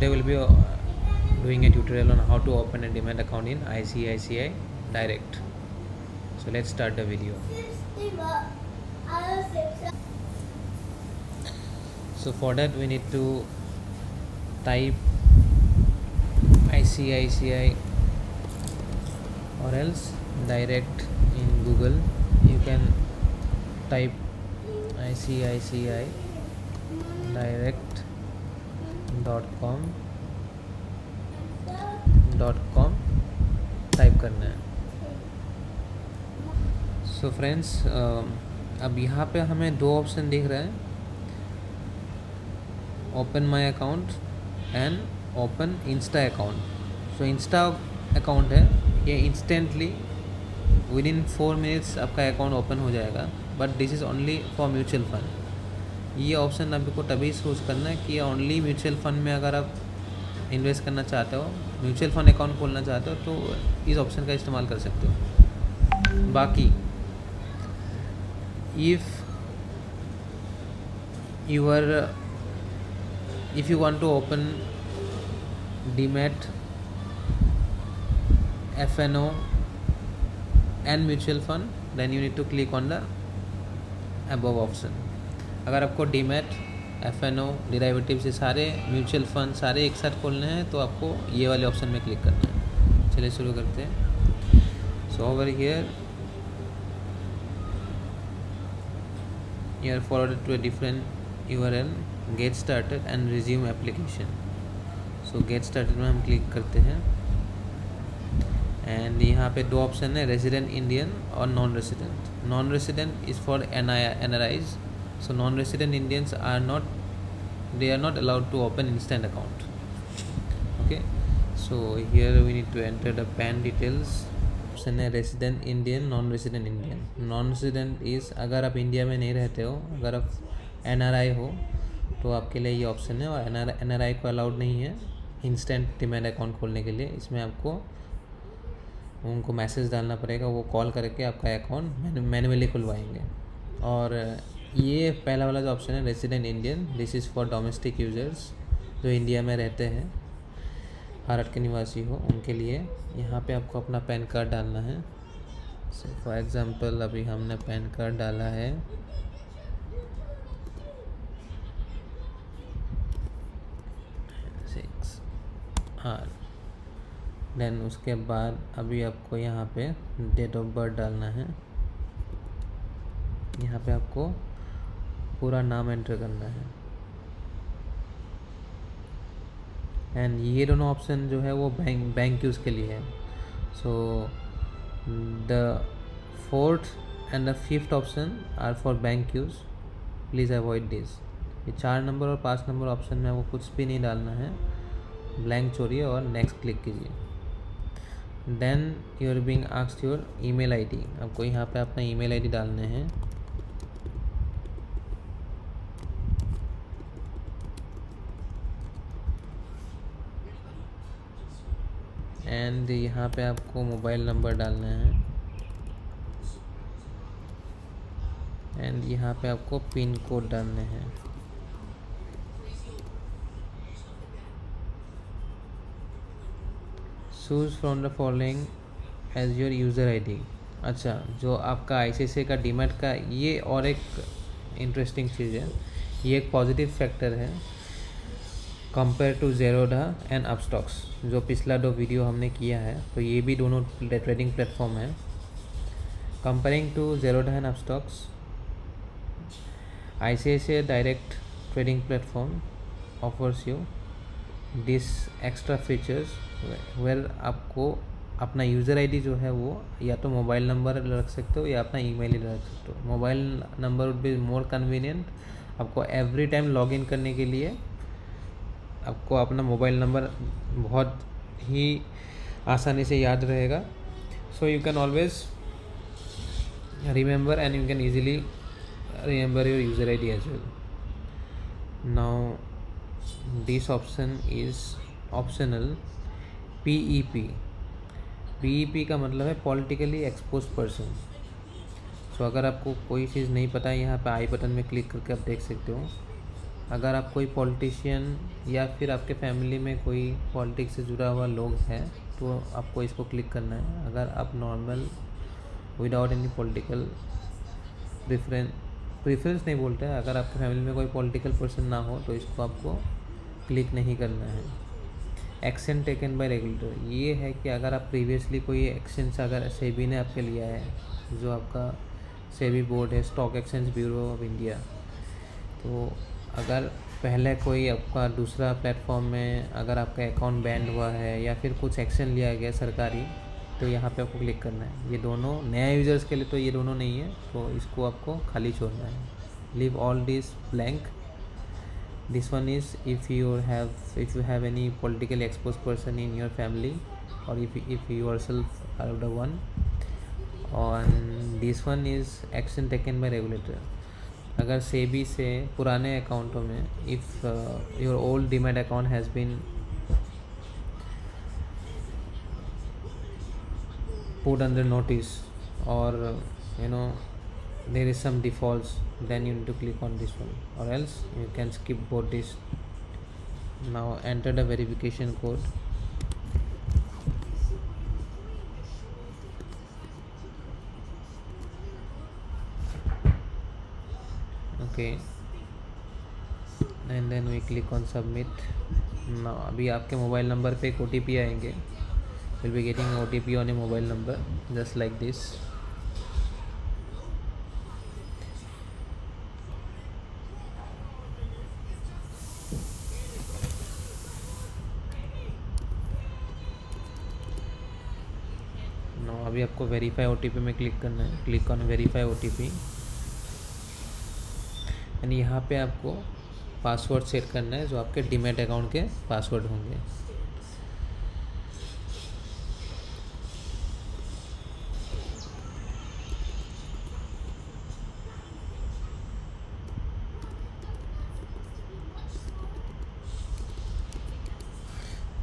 Today we'll be doing a tutorial on how to open a demat account in ICICI Direct. So let's start the video. So for that we need to type ICICI or else Direct in Google. You can type ICICI direct.com type करना है. So friends, अब यहाँ पे हमें दो option दिख रहे हैं, open my account and open Insta account. So Insta account है, ये इंस्टेंटली विद इन 4 मिनट्स आपका अकाउंट ओपन हो जाएगा, but this is only for mutual fund. ये ऑप्शन आपको तभी चूज़ करना है कि ओनली म्यूचुअल फंड में अगर आप इन्वेस्ट करना चाहते हो, म्यूचुअल फंड अकाउंट खोलना चाहते हो, तो इस ऑप्शन का इस्तेमाल कर सकते हो. बाकी if you want to open demat, FNO and mutual fund, then you need to click on the above option. अगर आपको डीमैट, FNO, डेरिवेटिव से सारे म्यूचुअल फंड सारे एक साथ खोलने हैं तो आपको ये वाले ऑप्शन में क्लिक करना है. चलिए शुरू करते हैं. सो over here you are forwarded to a different URL, get started and resume application. So get started में हम क्लिक करते हैं एंड यहाँ पे दो ऑप्शन है, रेजिडेंट इंडियन और non resident. Non resident is for NRIs. So non-resident Indians are not allowed to open instant account. Okay, so here we need to enter the PAN details. Option है resident Indian, non resident Indian. Non resident is अगर आप India में नहीं रहते हो, अगर आप NRI हो तो आपके लिए ये ऑप्शन है, और NRI को अलाउड नहीं है इंस्टेंट डीमैट अकाउंट खोलने के लिए. इसमें आपको उनको मैसेज डालना पड़ेगा, वो कॉल करके आपका अकाउंट मैन्युअली खुलवाएंगे. और ये पहला वाला जो ऑप्शन है resident Indian, this is for domestic users जो इंडिया में रहते हैं, भारत के निवासी हो, उनके लिए. यहाँ पे आपको अपना पैन कार्ड डालना है. सो फॉर एग्ज़ाम्पल अभी हमने पैन कार्ड डाला है. देन उसके बाद अभी आपको यहाँ पे डेट ऑफ बर्थ डालना है. यहाँ पे आपको पूरा नाम एंटर करना है. एंड ये दोनों ऑप्शन जो है वो बैंक यूज़ के लिए है. So the 4th and the 5th option are for bank use, please avoid this. ये 4 नंबर और 5 नंबर ऑप्शन में आपको कुछ भी नहीं डालना है, ब्लैंक छोड़िए और नेक्स्ट क्लिक कीजिए. Then you are being asked your email ID. आपको यहाँ पे अपना ईमेल ID डालने हैं. एंड यहाँ पे आपको मोबाइल नंबर डालना है. एंड यहाँ पे आपको पिन कोड डालने हैं. Choose from the following as your user ID. अच्छा, जो आपका ICICI का डीमैट का ये और एक इंटरेस्टिंग चीज़ है, ये एक पॉजिटिव फैक्टर है compare to Zerodha and Upstox. जो पिछला 2 वीडियो हमने किया है, तो ये भी दोनों ट्रेडिंग प्लेटफॉर्म है. Comparing to Zerodha and Upstox, ICICI direct trading platform offers you this extra features where आपको अपना यूज़र ID जो है वो या तो मोबाइल नंबर रख सकते हो या अपना ईमेल ID रख सकते हो. Mobile number would be more convenient. आपको एवरी टाइम लॉगिन करने के लिए आपको अपना मोबाइल नंबर बहुत ही आसानी से याद रहेगा. So you can always remember and you can easily remember your user ID as well. Now this option is optional. PEP का मतलब है पॉलिटिकली एक्सपोज पर्सन. सो अगर आपको कोई चीज़ नहीं पता है, यहाँ पे आई बटन में क्लिक करके आप देख सकते हो. अगर आप कोई पॉलिटिशियन या फिर आपके फैमिली में कोई पॉलिटिक्स से जुड़ा हुआ लोग हैं तो आपको इसको क्लिक करना है। अगर आप normal without any political preference नहीं बोलते हैं, अगर आपके फैमिली में कोई पॉलिटिकल पर्सन ना हो तो इसको आपको क्लिक नहीं करना है। एक्शन टेकन बाय रेगुलेटर, ये है कि अगर आप प्रीवियसली कोई एक्शंस अगर सेबी ने आपके लिया है, जो आपका सेबी बोर्ड है, stock exchange bureau of India, तो अगर पहले कोई आपका दूसरा प्लेटफॉर्म में अगर आपका अकाउंट बैन हुआ है या फिर कुछ एक्शन लिया गया सरकारी, तो यहाँ पे आपको क्लिक करना है। ये दोनों नए यूज़र्स के लिए तो ये दोनों नहीं है, तो इसको आपको खाली छोड़ना है। Leave all this blank. This one is if you have any politically expose person in your family और if you yourself are the one. और this one is action taken by regulator. अगर सेबी से पुराने अकाउंटों में if your old demat account has been put under notice or there is some defaults, then you need to click on this one, or else you can skip both this. Now enter the verification code. Okay, and then we click on submit. Now अभी आपके mobile number पे एक OTP आएंगे. You'll be getting OTP on your mobile number, just like this. Now अभी आपको verify OTP में click करना है। Click on verify OTP and यहाँ पे आपको पासवर्ड सेट करना है जो आपके डीमैट अकाउंट के पासवर्ड होंगे।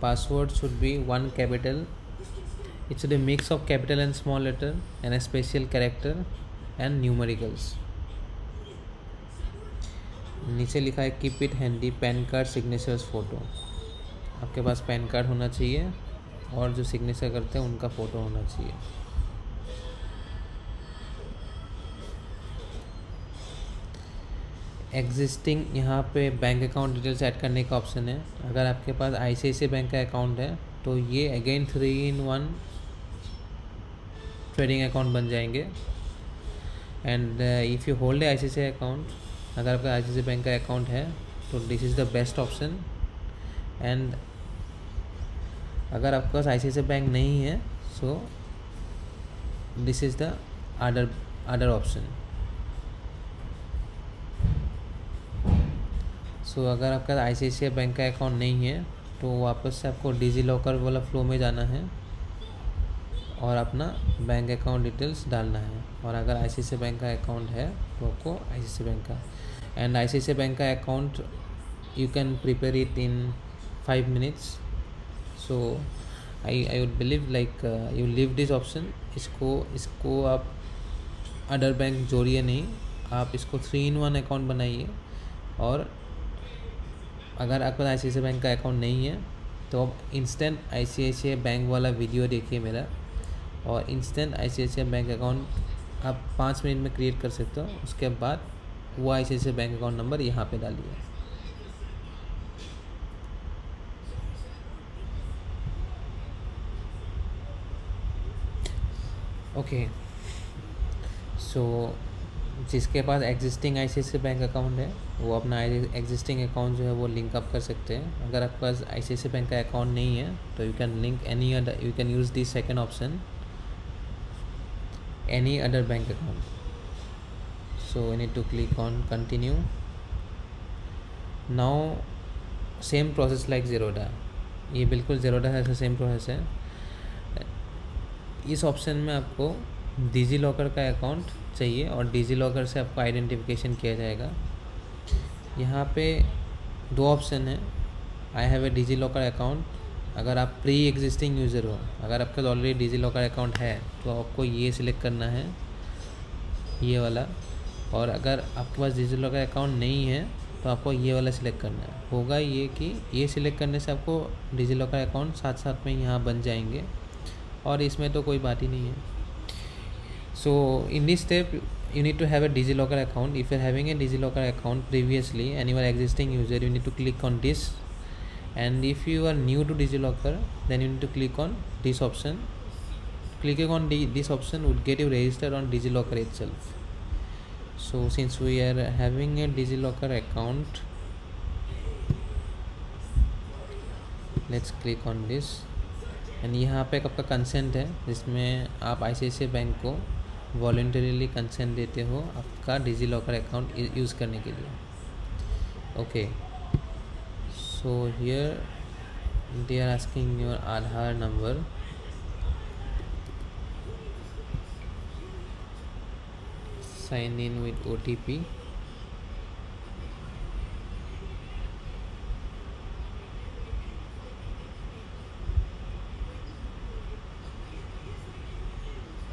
Password should be one capital. It should be a mix of capital and small letter and a special character and numericals. नीचे लिखा है keep it handy, pan card, signatures, photo. आपके पास pan card होना चाहिए और जो signature करते हैं उनका फ़ोटो होना चाहिए। एग्जिस्टिंग, यहाँ पे बैंक अकाउंट डिटेल्स ऐड करने का ऑप्शन है। अगर आपके पास ICICI बैंक का अकाउंट है तो ये अगेन 3-in-1 ट्रेडिंग अकाउंट बन जाएंगे। And if you hold ICICI account, अगर आपका ICICI बैंक का अकाउंट है तो this is the best option. And अगर आपके पास ICICI बैंक नहीं है so this is the other option. So अगर आपका ICICI बैंक का अकाउंट नहीं है तो वापस से आपको डिजी लॉकर वाला फ्लो में जाना है और अपना बैंक अकाउंट डिटेल्स डालना है। और अगर ICICI बैंक का अकाउंट है तो आपको ICICI बैंक का, एंड ICICI बैंक का account you can prepare it in 5 minutes। So I would believe like you leave this option. इसको आप अदर बैंक जोड़िए नहीं, आप इसको 3-in-1 अकाउंट बनाइए। और अगर आपके पास ICICI बैंक का अकाउंट नहीं है तो आप इंस्टेंट ICICI बैंक वाला वीडियो देखिए मेरा, और इंस्टेंट ICICI बैंक अकाउंट आप 5 मिनट में क्रिएट कर सकते हो। उसके बाद वो ICICI बैंक अकाउंट नंबर यहाँ पे डालिए। ओके, सो जिसके पास एग्जिस्टिंग ICICI बैंक अकाउंट है वो अपना एग्जिस्टिंग अकाउंट जो है वो लिंक अप कर सकते हैं। अगर आपके पास ICICI बैंक का अकाउंट नहीं है तो you can link any other, you can use the second option, any other bank account. So you need to click on continue. Now same process like Zerodha, ये बिल्कुल ज़ेरोधा जैसा सेम प्रोसेस है। इस option में आपको डिजी लॉकर का account चाहिए और डिजी लॉकर से आपको आइडेंटिफिकेशन किया जाएगा। यहाँ पे 2 ऑप्शन है, I have a DigiLocker account. अगर आप प्री एग्जिस्टिंग यूज़र हो, अगर आपके पास ऑलरेडी डिजी लॉकर अकाउंट है तो आपको ये सिलेक्ट करना है, ये वाला। और अगर आपके पास डिजी लॉकर अकाउंट नहीं है तो आपको ये वाला सिलेक्ट करना है। होगा ये कि ये सिलेक्ट करने से आपको डिजिलॉकर अकाउंट साथ साथ में यहाँ बन जाएंगे, और इसमें तो कोई बात ही नहीं है। So in this step you need to have a DigiLocker account. If you're having a DigiLocker account previously and you are existing user, you need to click on this, and if you are new to DigiLocker, then you need to click on this option. Clicking on this option would get you registered on DigiLocker itself. So since we are having a DigiLocker account, let's click on this, and यहाँ पे आपका consent है जिसमें आप ICICI bank को voluntarily consent देते हो आपका डिजिलॉकर अकाउंट यूज़ करने के लिए। Okay, so here they are asking your Aadhaar number, sign in with OTP,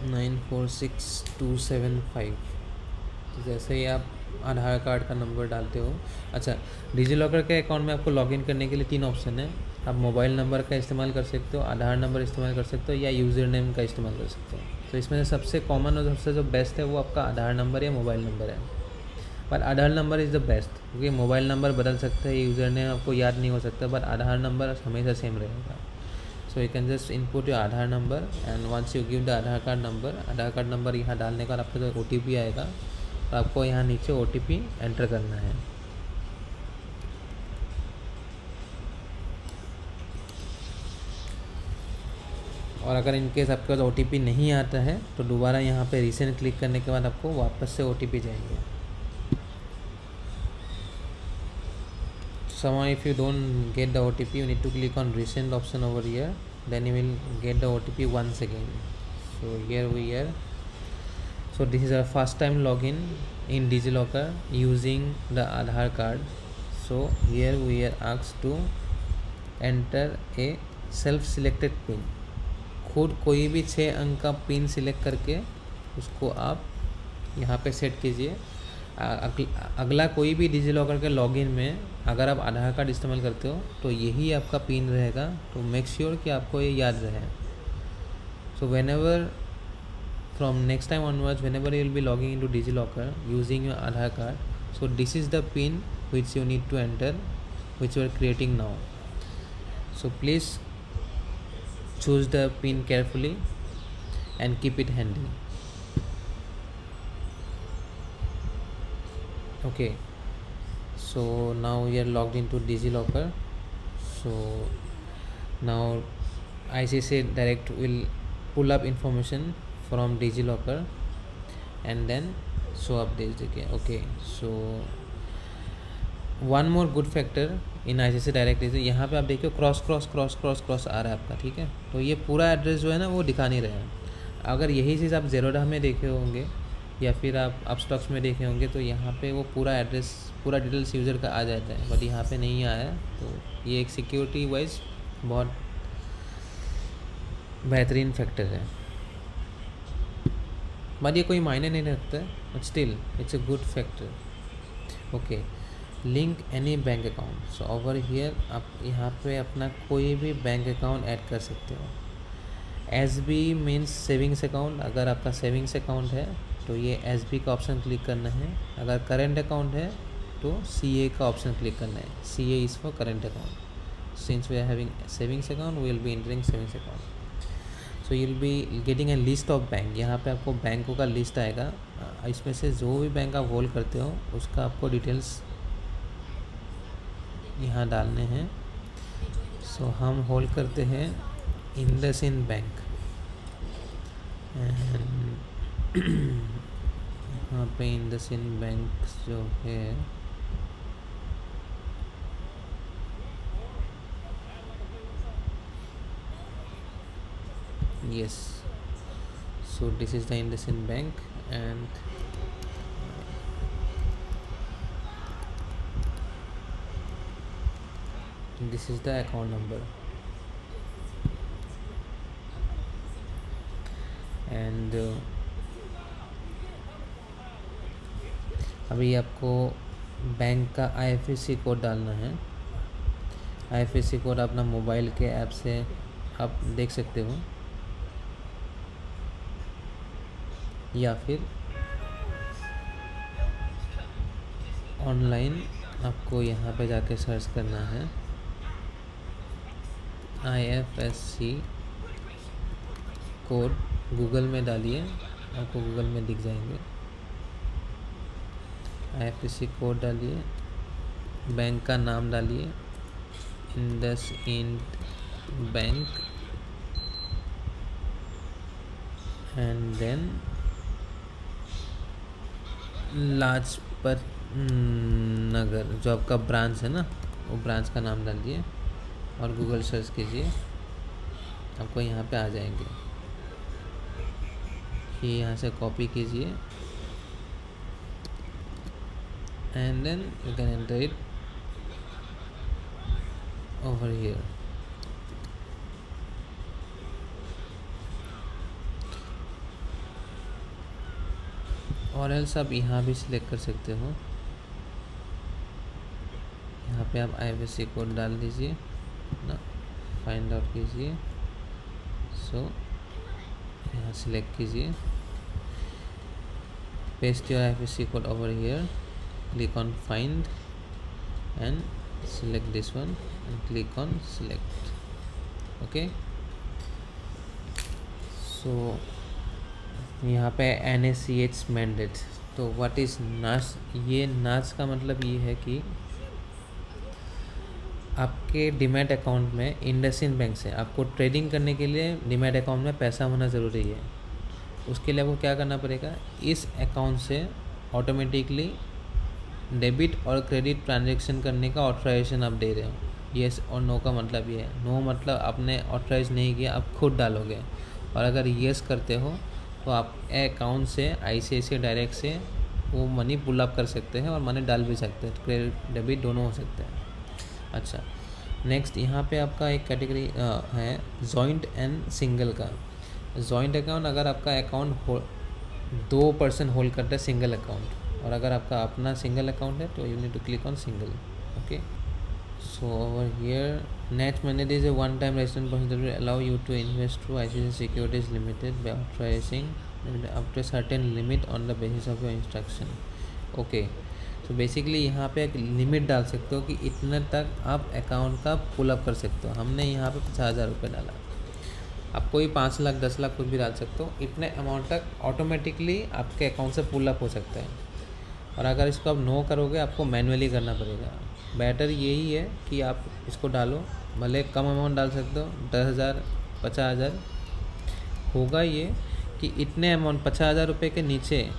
nine 46275। जैसे ही आप आधार कार्ड का नंबर डालते हो, अच्छा, डिजिलॉकर के अकाउंट में आपको लॉगिन करने के लिए 3 ऑप्शन है। आप मोबाइल नंबर का इस्तेमाल कर सकते हो, आधार नंबर इस्तेमाल कर सकते हो, या यूज़र नेम का इस्तेमाल कर सकते हो। तो इसमें से सबसे कॉमन और सबसे जो बेस्ट है वो आपका आधार नंबर या मोबाइल नंबर है। But Aadhaar number is the best, क्योंकि मोबाइल नंबर बदल सकता है, यूज़र नेम आपको याद नहीं हो सकता, बट आधार नंबर हमेशा सेम रहेगा। So you can just input your Aadhaar number, and once you give the Aadhaar card number यहाँ डालने के बाद आपके तो OTP आएगा, तो आपको यहाँ नीचे OTP एंटर करना है। और अगर इनकेस आपके पास OTP नहीं आता है तो दोबारा यहाँ पे रीसेंट क्लिक करने के बाद आपको वापस से OTP जाएंगे। Somehow if you don't get the OTP, you need to click on recent option over here, then you will get the OTP once again. So here we are. So this is our first time login in DigiLocker using the Aadhaar card. So here we are asked to enter a self selected pin. खुद कोई भी 6 अंक का pin select करके उसको आप यहाँ पे सेट कीजिए। अगला कोई भी डिजिलॉकर के लॉगिन में अगर आप आधार कार्ड इस्तेमाल करते हो तो यही आपका पिन रहेगा, तो मेक श्योर कि आपको ये याद रहे। So whenever from next time onwards, whenever you will be logging in to DigiLocker using your Aadhaar card, so this is the pin which you need to enter, which you are creating now. So please choose the pin carefully and keep it handy. Okay, so now we are logged into DigiLocker. So now ICICI Direct will pull up information from DigiLocker and then show up this again. Okay, so one more good factor in ICICI direct is, यहाँ पे आप देखिए cross आ रहा है आपका, ठीक है। तो ये पूरा एड्रेस जो है ना वो दिखा नहीं रहा है। अगर यही चीज़ आप ज़ेरोडा में देखे होंगे या फिर आप अपस्टॉक्स में देखे होंगे तो यहाँ पे वो पूरा एड्रेस, पूरा डिटेल्स यूज़र का आ जाता है, बट यहाँ पे नहीं आया। तो ये एक सिक्योरिटी वाइज बहुत बेहतरीन फैक्टर है, बट ये कोई मायने नहीं रखता है, but still it's a good factor. Okay, link any bank account. So over here आप यहाँ पे अपना कोई भी बैंक अकाउंट ऐड कर सकते हो। SB means savings account. अगर आपका सेविंग्स अकाउंट है तो ये SB का ऑप्शन क्लिक करना है। अगर करेंट अकाउंट है तो CA का ऑप्शन क्लिक करना है। CA is for current account. Since we are having savings account, we will be entering savings account. So you will be getting a list of bank. यहाँ पे आपको बैंकों का लिस्ट आएगा, इसमें से जो भी बैंक आप होल्ड करते हो उसका आपको डिटेल्स यहाँ डालने हैं। सो हम होल्ड करते हैं इंडसइंड बैंक, यहाँ पे इंडसइंड बैंक जो है yes, so this is the IndusInd bank and this is the account number, and अभी आपको बैंक का आईएफएससी कोड डालना है। आईएफएससी कोड अपना मोबाइल के ऐप से आप देख सकते हो, या फिर ऑनलाइन आपको यहाँ पे जाके सर्च करना है आईएफएससी कोड। गूगल में डालिए, आपको गूगल में दिख जाएंगे। आईएफएससी कोड डालिए, बैंक का नाम डालिए, IndusInd bank, and then Lajpat Nagar, जो आपका ब्रांच है ना, वो ब्रांच का नाम डालिए और गूगल सर्च कीजिए, आपको यहाँ पे आ जाएंगे। ये यहाँ से कॉपी कीजिए and then you can enter it over here. और एल्स आप यहाँ भी सिलेक्ट कर सकते हो। यहाँ पे आप आईएफएससी कोड डाल दीजिए ना, फाइंड आउट कीजिए। सो यहाँ सिलेक्ट कीजिए, paste your IFSC code over here, click on find and select this one and click on select. Okay, so यहाँ पे NACH mandate। तो what is NACH? ये NACH का मतलब ये है कि आपके डीमैट अकाउंट में इंडसइंड बैंक से आपको ट्रेडिंग करने के लिए डीमैट अकाउंट में पैसा होना ज़रूरी है। उसके लिए आपको क्या करना पड़ेगा, इस अकाउंट से ऑटोमेटिकली डेबिट और क्रेडिट ट्रांजैक्शन करने का ऑथराइजेशन आप दे रहे हो। येस और नो का मतलब ये है, नो मतलब आपने ऑथराइज नहीं किया, आप खुद डालोगे। और अगर येस करते हो तो आप अकाउंट से आईसीआईसीआई डायरेक्ट से वो मनी पुल अप कर सकते हैं और मनी डाल भी सकते हैं, क्रेडिट डेबिट दोनों हो सकते हैं। अच्छा, नेक्स्ट यहाँ पे आपका एक कैटेगरी है जॉइंट एंड सिंगल का। जॉइंट अकाउंट, अगर आपका अकाउंट 2 पर्सन होल्ड करता है सिंगल अकाउंट, और अगर आपका अपना सिंगल अकाउंट है तो you need to click on single. Okay, so over here net manage is a one time resident person that will allow you to invest through ICICI securities limited by authorising up to certain limit on the basis of your instruction. Okay, तो basically यहाँ पे एक limit डाल सकते हो कि इतने तक आप अकाउंट का पुल अप कर सकते हो। हमने यहाँ पे 50,000 रुपये डाला, आप कोई 5 लाख 10 लाख कुछ भी डाल सकते हो। इतने अमाउंट तक ऑटोमेटिकली आपके अकाउंट से पुल अप हो सकता है। और अगर इसको आप नो करोगे आपको मैनुअली करना पड़ेगा। बेटर यही है कि आप इसको डालो, भले कम अमाउंट डाल सकते हो, 10,000 50,000। होगा ये कि इतने अमाउंट 50,000 रुपये के नीचे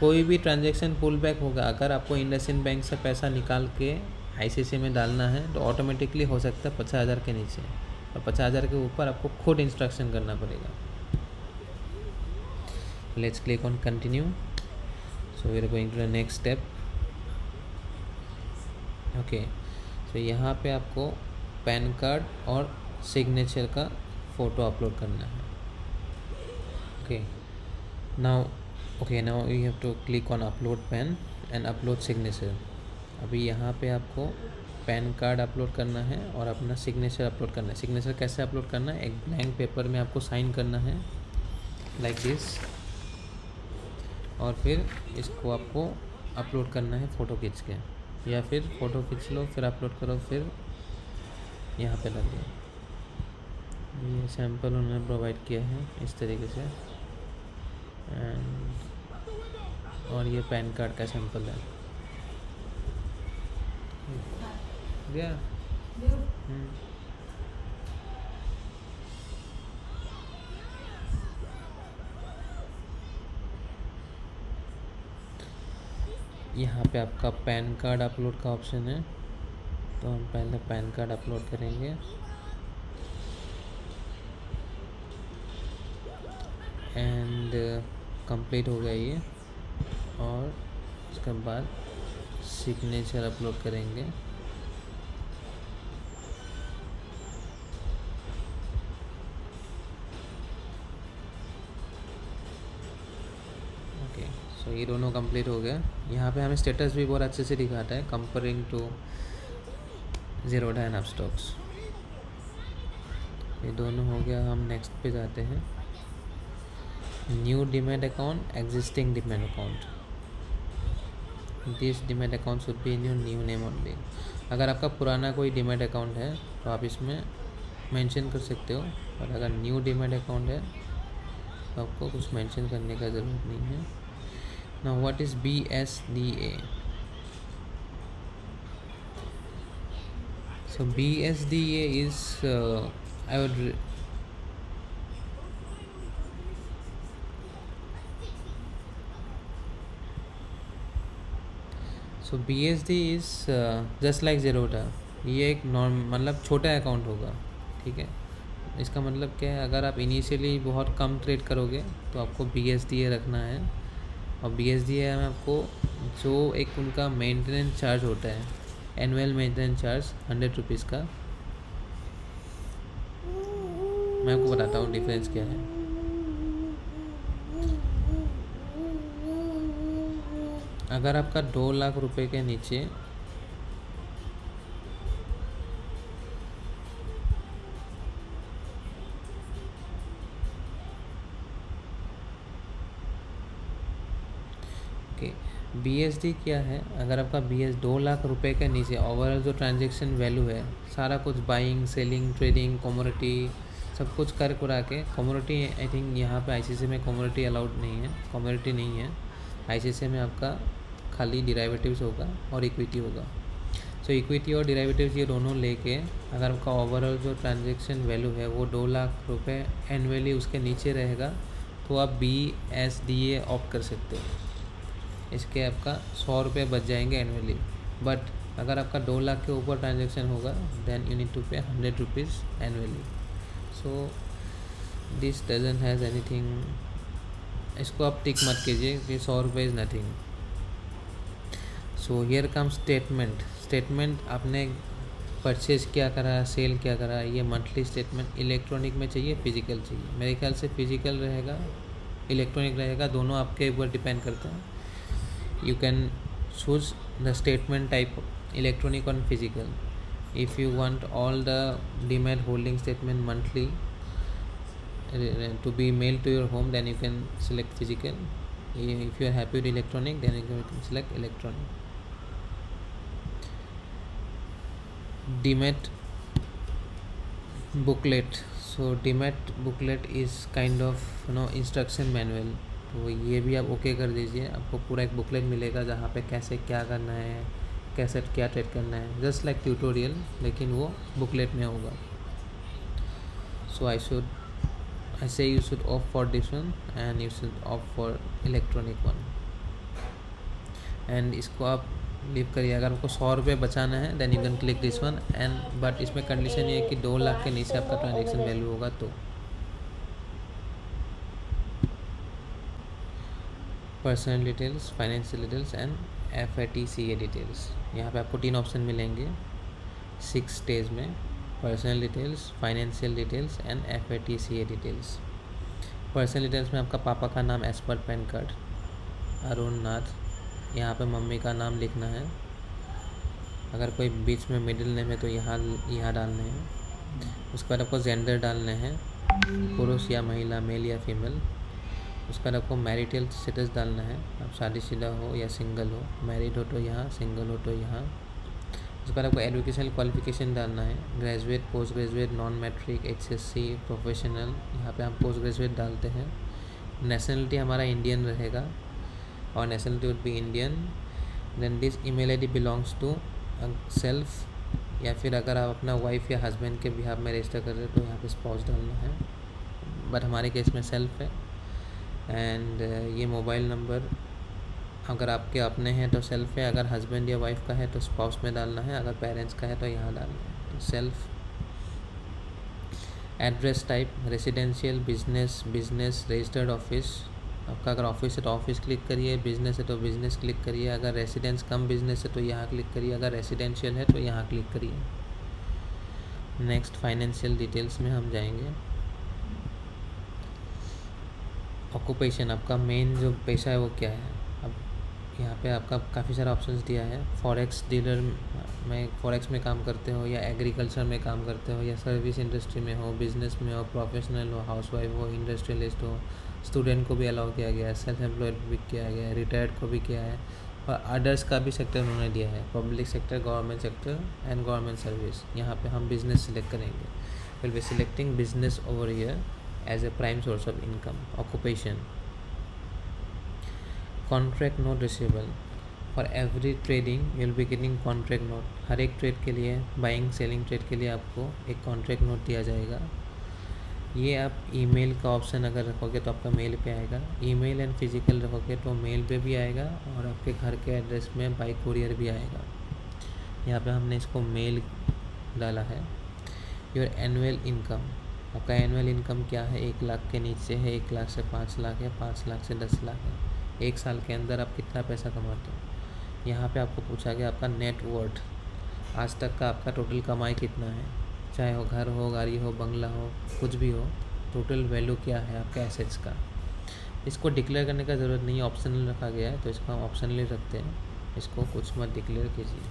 कोई भी ट्रांजैक्शन पुल बैक होगा। अगर आपको इंडसइंड बैंक से पैसा निकाल के आईसीआईसीआई में डालना है तो ऑटोमेटिकली हो सकता है 50,000 के नीचे, और 50,000 के ऊपर आपको खुद इंस्ट्रक्शन करना पड़ेगा। Let's click on continue. So we are going to the next step. Okay, तो यहाँ पे आपको पैन कार्ड और सिग्नेचर का फ़ोटो अपलोड करना है। Okay, now you have to click on upload pan and upload signature. अभी यहाँ पे आपको पैन कार्ड अपलोड करना है और अपना सिग्नेचर अपलोड करना है। सिग्नेचर कैसे अपलोड करना है, एक ब्लैंक पेपर में आपको साइन करना है लाइक दिस, और फिर इसको आपको अपलोड करना है फ़ोटो खींच के, या फिर फ़ोटो खींच लो फिर अपलोड करो, फिर यहाँ पे डालिए। ये सैंपल उन्होंने प्रोवाइड किया है इस तरीके से, एंड और ये पैन कार्ड का सैंपल है। यहाँ पे आपका पैन कार्ड अपलोड का ऑप्शन है, तो हम पहले पैन कार्ड अपलोड करेंगे। एंड कंप्लीट हो गया ये, और उसके बाद सिग्नेचर अपलोड करेंगे। ओके, सो सो ये दोनों कंप्लीट हो गया। यहाँ पे हमें स्टेटस भी बहुत अच्छे से दिखाता है comparing to Zerodha and Upstox. ये दोनों हो गया। हम नेक्स्ट पे जाते हैं, new demat account, existing demat account. This demat account should be in your new name only. अगर आपका पुराना कोई डीमैट अकाउंट है तो आप इसमें मेंशन कर सकते हो, और अगर न्यू डीमैट अकाउंट है तो आपको कुछ मेंशन करने का ज़रूरत नहीं है। Now what is BSDA? So BSDA is I would so BSD is just like Zerodha. ये एक मतलब छोटा अकाउंट होगा, ठीक है। इसका मतलब क्या है, अगर आप इनिशियली बहुत कम ट्रेड करोगे तो आपको BSDA रखना है, और BSDA में आपको जो एक उनका मेंटेनेंस चार्ज होता है, एनुअल मेंटेनेंस चार्ज 100 रुपीज़ का। मैं आपको बताता हूँ डिफरेंस क्या है। अगर आपका 2 लाख रुपए के नीचे BSD क्या है, अगर आपका BS 2 लाख रुपए के नीचे ओवरऑल जो ट्रांजैक्शन वैल्यू है, सारा कुछ बाइंग, सेलिंग, ट्रेडिंग, कमोडिटी सब कुछ कर करा के, कमोडिटी आई थिंक यहाँ पे ICC में कमोडिटी अलाउड नहीं है, कमोडिटी नहीं है। ICC में आपका खाली डिराइवेटिव्स होगा और इक्विटी होगा। सो इक्विटी और डिराइवेटिव्स ये दोनों लेके अगर आपका ओवरऑल जो ट्रांजैक्शन वैल्यू है वो 2 लाख रुपए एनुअली उसके नीचे रहेगा तो आप BSDA ऑप्ट कर सकते हो। इसके आपका 100 रुपये बच जाएंगे एनुअली। बट अगर आपका 2 लाख के ऊपर ट्रांजैक्शन होगा देन यू नीड टू पे 100 rupees annually. So this doesn't has anything, इसको आप टिक मत कीजिए कि 100 रुपये is nothing. So here come statement. Statement आपने परचेज क्या करा, सेल क्या करा, ये मंथली स्टेटमेंट इलेक्ट्रॉनिक में चाहिए, फिजिकल चाहिए। मेरे ख्याल से फिजिकल रहेगा, इलेक्ट्रॉनिक रहेगा, दोनों आपके ऊपर डिपेंड करता है। You can choose the statement type, electronic or physical. If you want all the demat holding statement monthly to be mailed to your home, then you can select physical. If you are happy with electronic, then you can select electronic. Demat booklet. So demat booklet is kind of instruction manual. तो ये भी आप okay कर दीजिए। आपको पूरा एक booklet मिलेगा जहाँ पे कैसे क्या करना है, कैसे क्या ट्रेड करना है, जस्ट लाइक ट्यूटोरियल, लेकिन वो बुकलेट में होगा। सो आई से you should of for this one and you should of for electronic one, and इसको आप लीव करिए। अगर आपको 100 रुपये बचाना है then you can click this one, and but इसमें कंडीशन ये है कि 2 लाख के नीचे आपका ट्रांजेक्शन वैल्यू होगा तो। Personal details, financial details and FATCA details. यहाँ पे आपको 3 ऑप्शन मिलेंगे 6 स्टेज में, personal details, financial details and FATCA details. Personal details में आपका पापा का नाम as per pan card, Arun नाथ। यहाँ पे मम्मी का नाम लिखना है, अगर कोई बीच में मिडिल नेम है तो यहाँ डालने हैं। उसके बाद आपको जेंडर डालने हैं, पुरुष या महिला, मेल या फीमेल। उसके बाद आपको मैरिटल स्टेटस डालना है, आप शादीशुदा हो या सिंगल हो, मैरिड हो तो यहाँ, सिंगल हो तो यहाँ। उसके बाद आपको एजुकेशनल क्वालिफिकेशन डालना है, graduate, post graduate, non matric, HSC, professional. यहाँ पे हम पोस्ट ग्रेजुएट डालते हैं। नेशनलिटी हमारा इंडियन रहेगा, और nationality would be Indian. Then this email ID belongs to self, या फिर अगर आप अपना वाइफ या हस्बैंड के बिहाफ में रजिस्टर कर रहे हो तो यहाँ पे स्पाउस डालना है, बट हमारे केस में सेल्फ है। एंड ये मोबाइल नंबर अगर आपके अपने हैं तो सेल्फ है, अगर हस्बैंड या वाइफ का है तो स्पाउस में डालना है, अगर पेरेंट्स का है तो यहाँ डालना है, तो self. Address type residential, business, registered office. आपका अगर ऑफिस है तो ऑफिस क्लिक करिए, बिजनेस है तो बिजनेस क्लिक करिए, अगर रेसिडेंस कम बिजनेस है तो यहाँ क्लिक करिए, अगर रेसिडेंशियल है तो यहाँ क्लिक करिए। नेक्स्ट फाइनेंशियल डिटेल्स में हम जाएंगे। ऑक्यूपेशन, आपका मेन जो पेशा है वो क्या है। यहाँ पे आपका काफ़ी सारा ऑप्शंस दिया है। फॉरेक्स डीलर में, फॉरेक्स में काम करते हो, या एग्रीकल्चर में काम करते हो, या सर्विस इंडस्ट्री में हो, बिजनेस में हो, प्रोफेशनल हो, हाउसवाइफ हो, इंडस्ट्रियलिस्ट हो, स्टूडेंट को भी अलाउ किया गया है, सेल्फ एम्प्लॉयड भी किया गया है, रिटायर्ड को भी किया है, और अदर्स का भी सेक्टर उन्होंने दिया है, public sector, government sector and government service. यहाँ पे हम बिजनेस सिलेक्ट करेंगे। Will be selecting business over here as a prime source of income. Occupation, contract note receivable for every trading you will be getting contract note. हर एक trade के लिए, buying selling trade के लिए आपको एक contract note दिया जाएगा। ये आप ईमेल का ऑप्शन अगर रखोगे तो आपका मेल पे आएगा, ईमेल एंड फिजिकल रखोगे तो मेल पे भी आएगा, और आपके घर के एड्रेस में बाई कुरियर भी आएगा। यहाँ पे हमने इसको मेल डाला है। योर एनुअल इनकम, आपका एनुअल इनकम क्या है? 1 लाख के नीचे है, 1 लाख से 5 लाख है, 5 लाख से 10 लाख है। 1 साल के अंदर आप कितना पैसा कमाते हो? यहाँ पे आपको पूछा गया आपका नेट वर्थ, आज तक का आपका टोटल कमाई कितना है, चाहे वो घर हो, गाड़ी हो, बंगला हो, कुछ भी हो, टोटल वैल्यू क्या है आपके एसेट्स का। इसको डिक्लेयर करने का ज़रूरत नहीं है, ऑप्शनल रखा गया है, तो इसको हम ऑप्शनली रखते हैं, इसको कुछ मत डिक्लेयर कीजिए।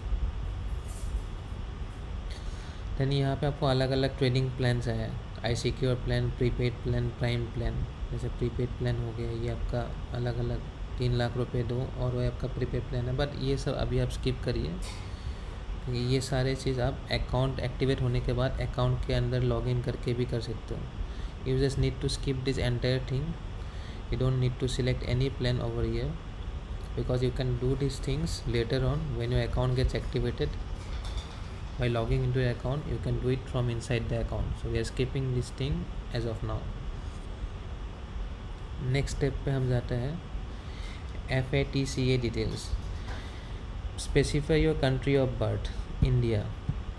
देन यहाँ पे आपको अलग अलग ट्रेडिंग प्लान्स है, I secure plan, prepaid plan, prime plan. जैसे प्रीपेड प्लान हो गया, ये आपका अलग अलग 3 लाख रुपए दो, और वो आपका प्रीपेड प्लान है। बट ये सब अभी आप स्किप करिए, क्योंकि ये सारे चीज़ आप अकाउंट एक्टिवेट होने के बाद अकाउंट के अंदर लॉगिन करके भी कर सकते हो। You just need to skip this entire thing, you don't need to select any plan over here, because you can do these things later on when your account gets activated. By logging into your account, you can do it from inside the account. So we are skipping this thing as of now. Next step पे हम जाते हैं FATCA details. Specify your country of birth. India,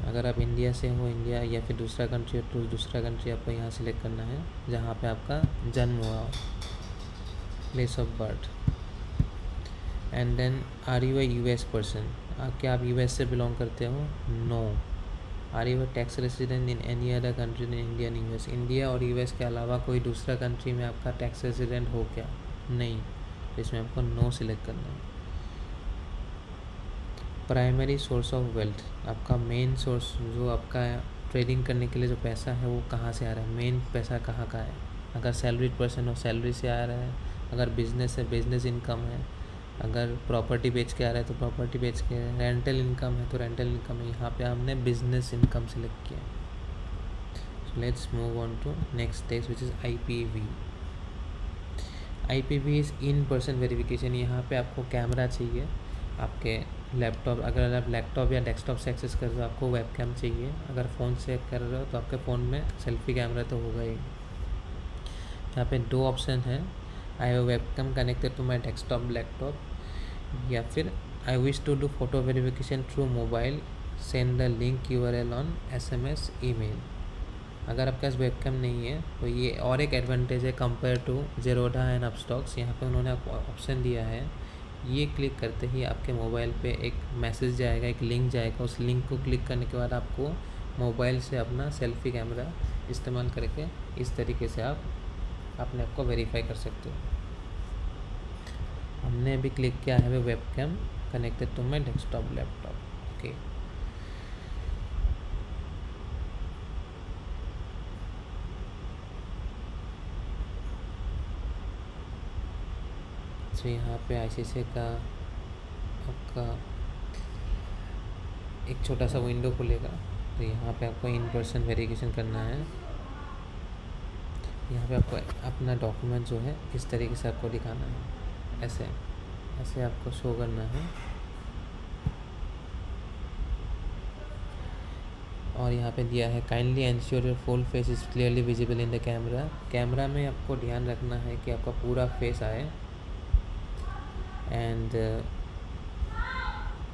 अगर आप India से हो, India, या फिर दूसरा कंट्री हो तो दूसरा कंट्री आपको यहाँ सिलेक्ट करना है जहाँ पे आपका जन्म हुआ हो, place of birth. And then are you a US person, क्या आप US से बिलोंग करते हो? No. Are you a tax resident in any other country in India and US, India और US के अलावा कोई दूसरा कंट्री में आपका टैक्स रेसिडेंट हो क्या? नहीं, इसमें आपको नो सिलेक्ट करना है। प्राइमरी सोर्स ऑफ वेल्थ, आपका मेन सोर्स जो आपका ट्रेडिंग करने के लिए जो पैसा है वो कहाँ से आ रहा है, मेन पैसा कहाँ का है। अगर सैलरीड पर्सन हो, सैलरी से आ रहा है, अगर बिजनेस है, बिजनेस इनकम है, अगर प्रॉपर्टी बेच के आ रहा है तो प्रॉपर्टी बेच के, रेंटल इनकम है तो रेंटल इनकम है। यहाँ पे हमने बिजनेस इनकम सेलेक्ट किया। So let's move on to next stage which is IPV। IPV is in person verification. यहाँ पे आपको कैमरा चाहिए आपके लैपटॉप, अगर आप लैपटॉप या डेस्कटॉप से एक्सेस कर रहे हो आपको वेबकैम चाहिए, अगर फ़ोन से कर रहे हो तो आपके फ़ोन में सेल्फी कैमरा तो होगा ही। यहाँ पे 2 ऑप्शन है, I have webcam connected to my desktop laptop, या फिर I wish to do photo verification through mobile, send the link URL on SMS email. अगर आपके पास वेबकैम नहीं है तो ये और एक एडवांटेज है compare to Zerodha and Upstox. यहाँ पे उन्होंने आपको ऑप्शन दिया है, ये क्लिक करते ही आपके मोबाइल पे एक मैसेज जाएगा, एक लिंक जाएगा, उस लिंक को क्लिक करने के बाद आपको मोबाइल से अपना सेल्फी कैमरा इस्तेमाल करके इस तरीके से आप अपने आप को वेरीफाई कर सकते हो। हमने अभी क्लिक किया है webcam connected to my desktop laptop. Okay, तो यहाँ पे ICICI का आपका एक छोटा सा विंडो खुलेगा, तो यहाँ पे आपको इन पर्सन वेरिफिकेशन करना है। यहाँ पे आपको अपना डॉक्यूमेंट जो है इस तरीके से आपको दिखाना है, ऐसे ऐसे आपको शो करना है। और यहाँ पे दिया है kindly ensure your full face is clearly visible in the camera. Camera में आपको ध्यान रखना है कि आपका पूरा फेस आए। And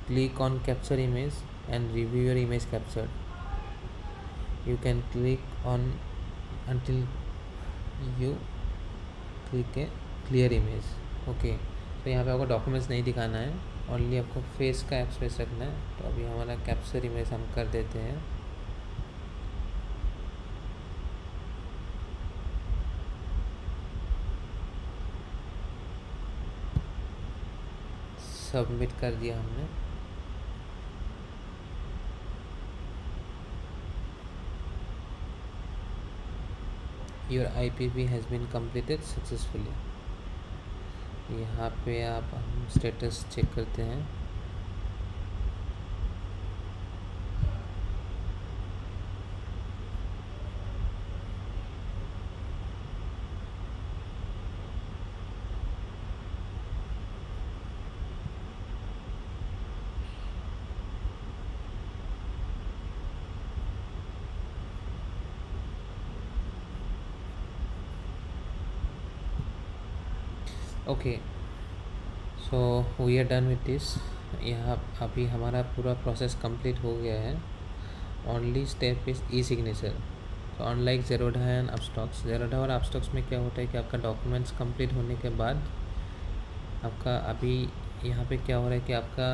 click on capture image and review your image captured. You can click on until you click a clear image। Okay, तो यहाँ पे आपको डॉक्यूमेंट्स नहीं दिखाना है, ओनली आपको फेस का एक्सप्रेस रखना है। तो अभी हमारा कैप्चर इमेज हम कर देते हैं। सबमिट कर दिया हमने। Your IPV has been completed successfully. यहाँ पे आप हम स्टेटस चेक करते हैं। Okay, so we are done with this. यहाँ अभी हमारा पूरा प्रोसेस कंप्लीट हो गया है। Only step is e signature. तो अनलाइक ज़ेरोधा एंड अपस्टॉक्स, ज़ेरोधा और अपस्टॉक्स में क्या होता है कि आपका डॉक्यूमेंट्स कंप्लीट होने के बाद आपका अभी यहाँ पे क्या हो रहा है कि आपका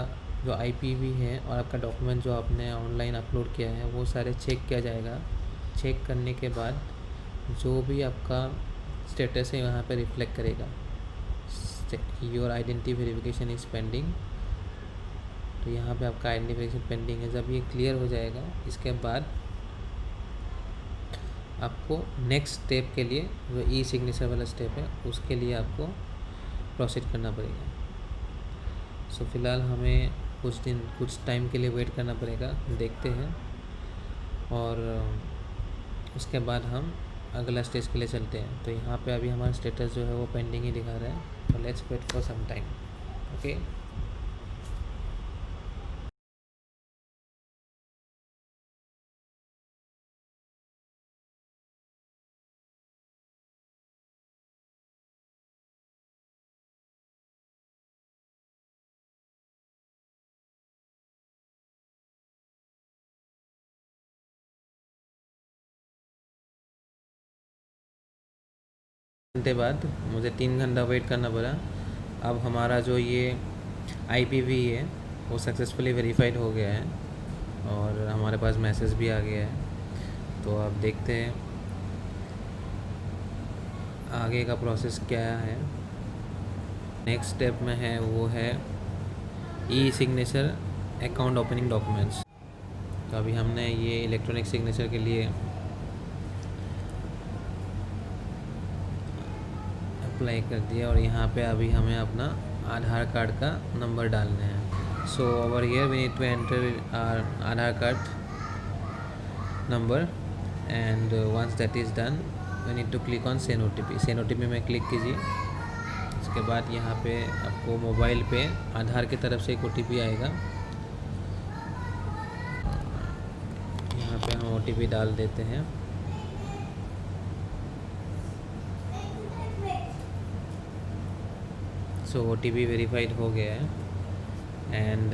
जो IPV है और आपका डॉक्यूमेंट जो आपने ऑनलाइन अपलोड किया है वो सारे चेक किया जाएगा। चेक करने के बाद जो भी आपका स्टेटस है वहाँ पे रिफ्लेक्ट करेगा। Your identity verification is pending. तो यहाँ पे आपका आइडेंटिफिकेशन पेंडिंग है। जब ये क्लियर हो जाएगा इसके बाद आपको नेक्स्ट स्टेप के लिए जो ई सिग्नेचर वाला स्टेप है उसके लिए आपको प्रोसीड करना पड़ेगा। सो फिलहाल हमें कुछ टाइम के लिए वेट करना पड़ेगा, देखते हैं, और उसके बाद हम अगला स्टेज के लिए चलते हैं। तो यहाँ पे अभी हमारा स्टेटस जो है वो पेंडिंग ही दिखा रहा है। तो let's wait for some time. Okay, घंटे बाद मुझे 3 घंटा वेट करना पड़ा। अब हमारा जो ये IPV है वो सक्सेसफुली वेरीफाइड हो गया है और हमारे पास मैसेज भी आ गया है। तो अब देखते हैं आगे का प्रोसेस क्या है। नेक्स्ट स्टेप में है वो है ई सिग्नेचर अकाउंट ओपनिंग डॉक्यूमेंट्स। तो अभी हमने ये इलेक्ट्रॉनिक सिग्नेचर के लिए अप्लाई कर दिया और यहाँ पे अभी हमें अपना आधार कार्ड का नंबर डालना है। So over here we need to enter our Aadhaar card number and once that is done we need to click on send OTP। Send OTP में क्लिक कीजिए। इसके बाद यहाँ पे आपको मोबाइल पे आधार की तरफ से एक OTP आएगा। यहाँ पे हम OTP डाल देते हैं। सो OTP वेरीफाइड हो गया है and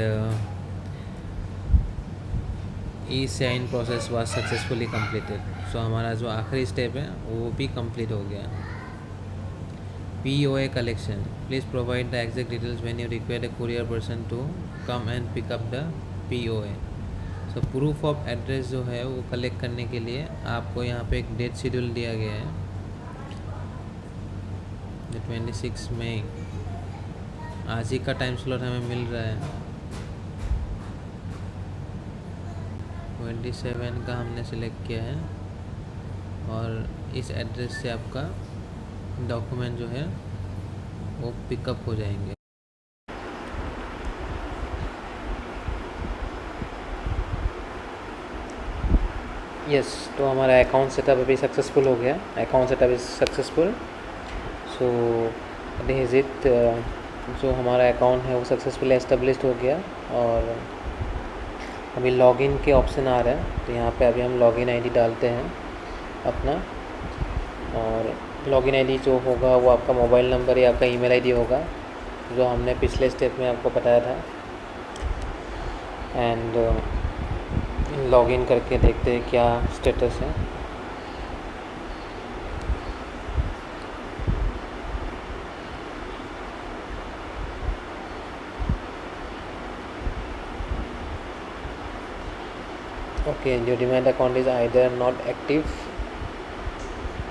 e sign process was successfully completed. So हमारा जो आखिरी स्टेप है वो भी कंप्लीट हो गया। POA collection, please provide the exact details when you require a courier person to come and pick up the POA। So proof of address जो है वो कलेक्ट करने के लिए आपको यहाँ पे एक डेट शेड्यूल दिया गया है 26 मई। आज ही का टाइम स्लॉट हमें मिल रहा है। 27 का हमने सिलेक्ट किया है और इस एड्रेस से आपका डॉक्यूमेंट जो है वो पिकअप हो जाएंगे। यस, तो हमारा अकाउंट सेटअप अभी सक्सेसफुल हो गया। Account setup is successful. So this is it. जो हमारा अकाउंट है वो सक्सेसफुली एस्टेब्लिश्ड हो गया और अभी लॉगिन के ऑप्शन आ रहा है। तो यहाँ पे अभी हम लॉगिन आईडी डालते हैं अपना, और लॉगिन आईडी जो होगा वो आपका मोबाइल नंबर या आपका ईमेल आईडी होगा जो हमने पिछले स्टेप में आपको बताया था। एंड लॉगिन करके देखते हैं क्या स्टेटस है। ओके, जो demat account is either not active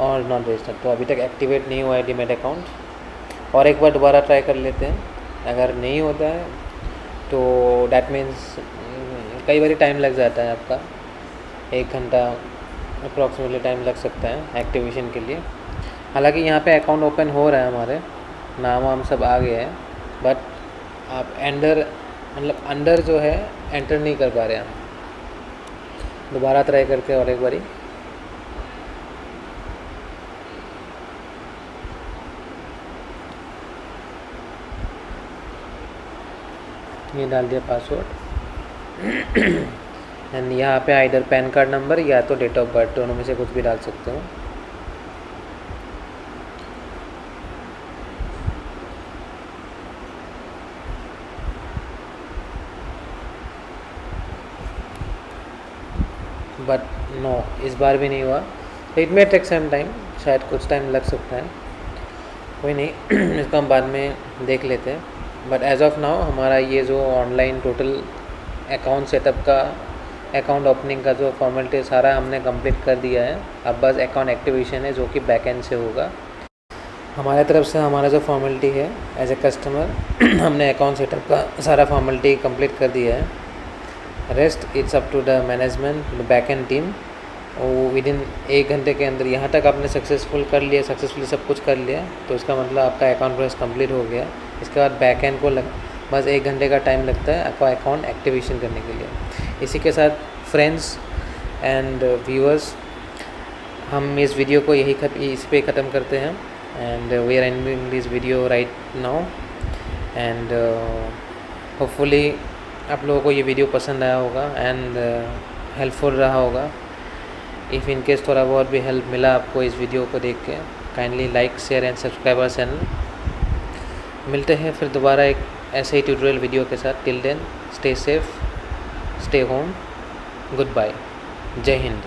और नॉट रजिस्टर्ड। तो अभी तक एक्टिवेट नहीं हुआ है डीमैट अकाउंट। और एक बार दोबारा ट्राई कर लेते हैं। अगर नहीं होता है तो डैट मीन्स कई बार टाइम लग जाता है आपका, 1 घंटा अप्रॉक्सीमेटली टाइम लग सकता है एक्टिवेशन के लिए। हालांकि यहाँ पे अकाउंट ओपन हो रहा है, हमारे नाम वाम सब आ गया है, बट आप अंडर जो है एंटर नहीं कर पा रहे हम। दोबारा ट्राई करते हैं और एक बारी। ये डाल दिया पासवर्ड एंड यहाँ पे आइडर पैन कार्ड नंबर या तो डेट ऑफ बर्थ, दोनों में से कुछ भी डाल सकते हो। बट नो, इस बार भी नहीं हुआ। It may take some time, शायद कुछ टाइम लग सकता है, कोई नहीं इसको हम बाद में देख लेते हैं। बट एज ऑफ नाउ हमारा ये जो ऑनलाइन टोटल अकाउंट सेटअप का, अकाउंट ओपनिंग का जो फॉर्मेलिटी सारा हमने कंप्लीट कर दिया है। अब बस अकाउंट एक्टिवेशन है जो कि बैक एंड से होगा। हमारे तरफ से हमारा जो फॉर्मेलिटी है एज ए कस्टमर हमने अकाउंट सेटअप का सारा फॉर्मेलिटी कंप्लीट कर दिया है। Rest it's up to the management, the back end team. और विद इन 1 घंटे के अंदर यहाँ तक आपने सक्सेसफुली सब कुछ कर लिया, तो इसका मतलब आपका अकाउंट प्रोसेस कंप्लीट हो गया। इसके बाद बैक एंड को बस 1 घंटे का टाइम लगता है आपका अकाउंट एक्टिवेशन करने के लिए। इसी के साथ फ्रेंड्स एंड व्यूअर्स, हम इस वीडियो को इस पे ख़त्म करते हैं। And we are ending this video right now. And hopefully आप लोगों को ये वीडियो पसंद आया होगा एंड हेल्पफुल रहा होगा। इफ़ इन केस थोड़ा बहुत भी हेल्प मिला आपको इस वीडियो को देख के, kindly like share and subscribe our channel. मिलते हैं फिर दोबारा एक ऐसे ही ट्यूटोरियल वीडियो के साथ। Till then stay safe, stay home, goodbye, जय हिंद।